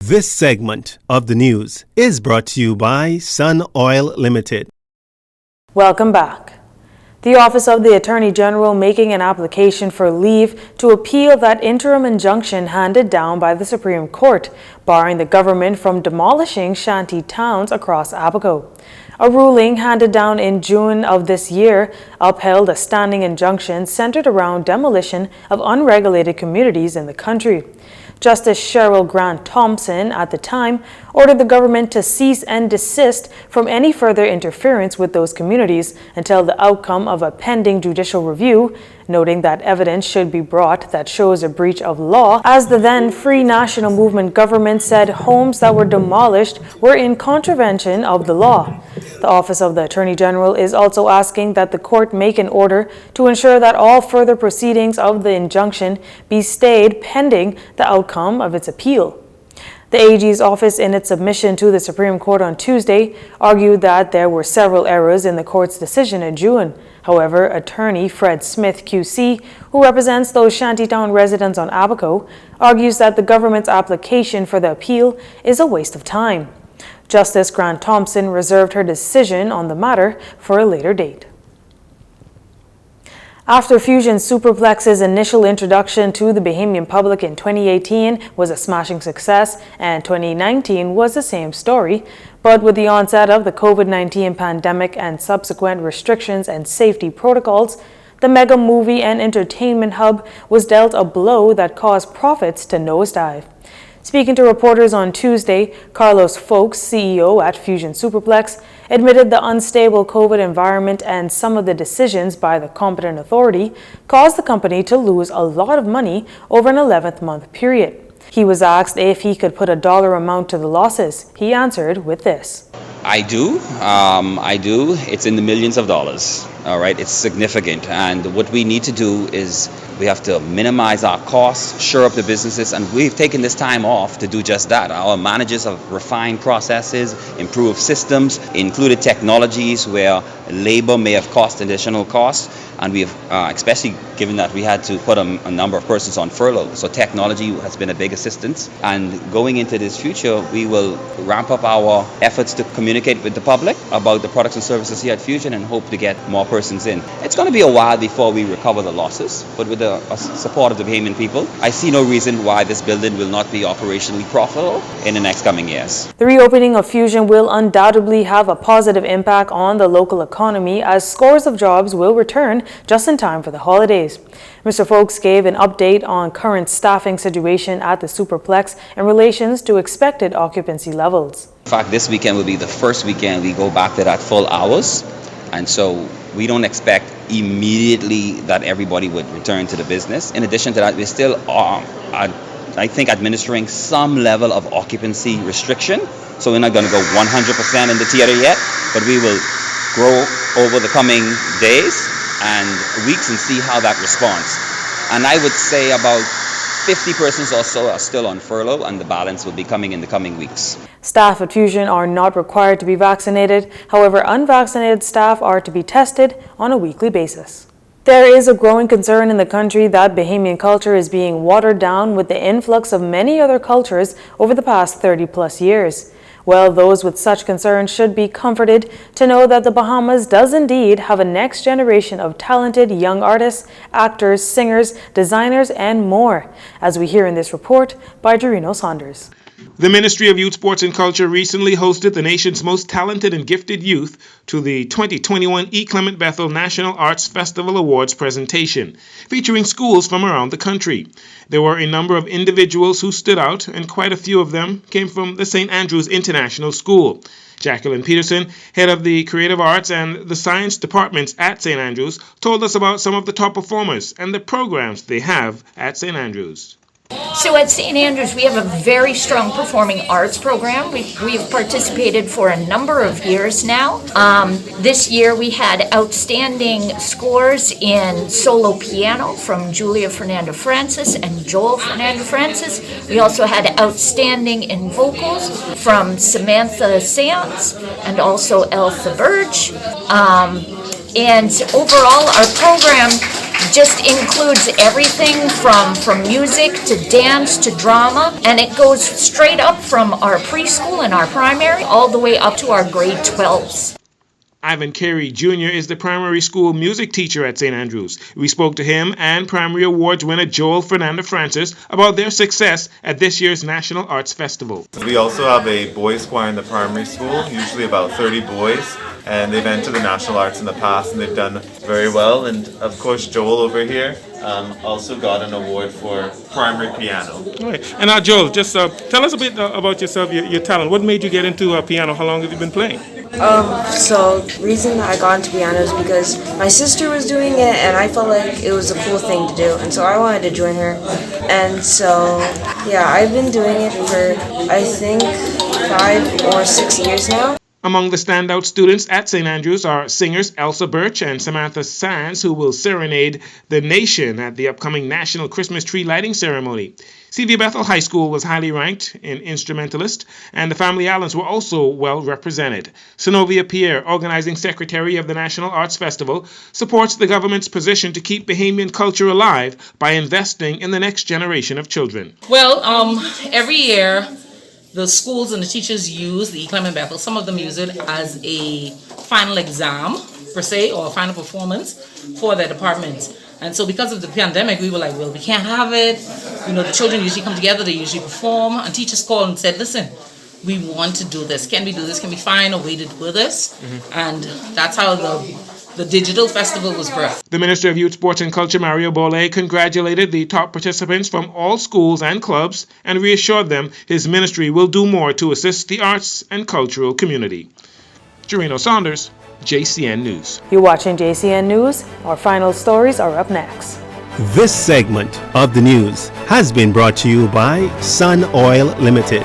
This segment of the news is brought to you by Sun Oil Limited. Welcome back. The Office of the Attorney General making an application for leave to appeal that interim injunction handed down by the Supreme Court, barring the government from demolishing shanty towns across Abaco. A ruling handed down in June of this year upheld a standing injunction centered around demolition of unregulated communities in the country. Justice Cheryl Grant Thompson, at the time, ordered the government to cease and desist from any further interference with those communities until the outcome of a pending judicial review, noting that evidence should be brought that shows a breach of law, as the then Free National Movement government said homes that were demolished were in contravention of the law. The Office of the Attorney General is also asking that the court make an order to ensure that all further proceedings of the injunction be stayed pending the outcome of its appeal. The AG's office, in its submission to the Supreme Court on Tuesday, argued that there were several errors in the court's decision in June. However, attorney Fred Smith QC, who represents those shantytown residents on Abaco, argues that the government's application for the appeal is a waste of time. Justice Grant Thompson reserved her decision on the matter for a later date. After Fusion Superplex's initial introduction to the Bahamian public in 2018 was a smashing success, and 2019 was the same story, but with the onset of the COVID-19 pandemic and subsequent restrictions and safety protocols, the mega movie and entertainment hub was dealt a blow that caused profits to nosedive. Speaking to reporters on Tuesday, Carlos Folks, CEO at Fusion Superplex, admitted the unstable COVID environment and some of the decisions by the competent authority caused the company to lose a lot of money over an 11-month period. He was asked if he could put a dollar amount to the losses. He answered with this. I do. It's in the millions of dollars. All right. It's significant. And what we need to do is we have to minimize our costs, shore up the businesses, and we've taken this time off to do just that. Our managers have refined processes, improved systems, included technologies where labor may have cost additional costs, and we have, especially given that we had to put a number of persons on furlough. So technology has been a big assistance. And going into this future, we will ramp up our efforts to communicate with the public about the products and services here at Fusion and hope to get more persons in. It's going to be a while before we recover the losses, but with the support of the Bahamian people, I see no reason why this building will not be operationally profitable in the next coming years. The reopening of Fusion will undoubtedly have a positive impact on the local economy, as scores of jobs will return just in time for the holidays. Mr. Folks gave an update on current staffing situation at the Superplex in relations to expected occupancy levels. In fact, this weekend will be the first weekend we go back to that full hours, and so we don't expect immediately that everybody would return to the business. In addition to that, we still are, I think, administering some level of occupancy restriction. So we're not going to go 100% in the theater yet, but we will grow over the coming days and weeks and see how that responds. And I would say about 50 persons or so are still on furlough, and the balance will be coming in the coming weeks. Staff at Fusion are not required to be vaccinated. However, unvaccinated staff are to be tested on a weekly basis. There is a growing concern in the country that Bahamian culture is being watered down with the influx of many other cultures over the past 30+ years. Well, those with such concerns should be comforted to know that the Bahamas does indeed have a next generation of talented young artists, actors, singers, designers, and more, as we hear in this report by Dorino Saunders. The Ministry of Youth, Sports and Culture recently hosted the nation's most talented and gifted youth to the 2021 E. Clement Bethel National Arts Festival Awards presentation, featuring schools from around the country. There were a number of individuals who stood out, and quite a few of them came from the St. Andrews International School. Jacqueline Peterson, head of the Creative Arts and the Science departments at St. Andrews, told us about some of the top performers and the programs they have at St. Andrews. So at St. Andrews, we have a very strong performing arts program. We've participated for a number of years now. This year we had outstanding scores in solo piano from Julia Fernando Francis and Joel Fernando Francis. We also had outstanding in vocals from Samantha Sands and also Elsa Burge. And overall, our program just includes everything from music to dance to drama, and it goes straight up from our preschool and our primary all the way up to our grade 12s. Ivan Carey Jr. is the primary school music teacher at St. Andrews. We spoke to him and Primary Awards winner Joel Fernando Francis about their success at this year's National Arts Festival. We also have a boys choir in the primary school, usually about 30 boys, and they've entered the National Arts in the past and they've done very well. And of course Joel over here also got an award for primary piano. All right. And Joel, just tell us a bit about yourself, your talent. What made you get into piano? How long have you been playing? So the reason I got into piano is because my sister was doing it and I felt like it was a cool thing to do, and so I wanted to join her. And so yeah, I've been doing it for I think 5 or 6 years now. Among the standout students at St. Andrews are singers Elsa Birch and Samantha Sands, who will serenade the nation at the upcoming National Christmas Tree Lighting Ceremony. CV Bethel High School was highly ranked in instrumentalist, and the Family Islands were also well represented. Synovia Pierre, organizing secretary of the National Arts Festival, supports the government's position to keep Bahamian culture alive by investing in the next generation of children. Well, every year, the schools and the teachers use the Clement Bethel. Some of them use it as a final exam, per se, or a final performance for their departments. And so because of the pandemic, we were like, well, we can't have it. You know, the children usually come together, they usually perform, and teachers called and said, listen, we want to do this. Can we do this? Can we find a way to do this? And that's how the digital festival was birthed. The Minister of Youth, Sports and Culture, Mario Bollet, congratulated the top participants from all schools and clubs and reassured them his ministry will do more to assist the arts and cultural community. Jarino Saunders, JCN News. You're watching JCN News. Our final stories are up next. This segment of the news has been brought to you by Sun Oil Limited.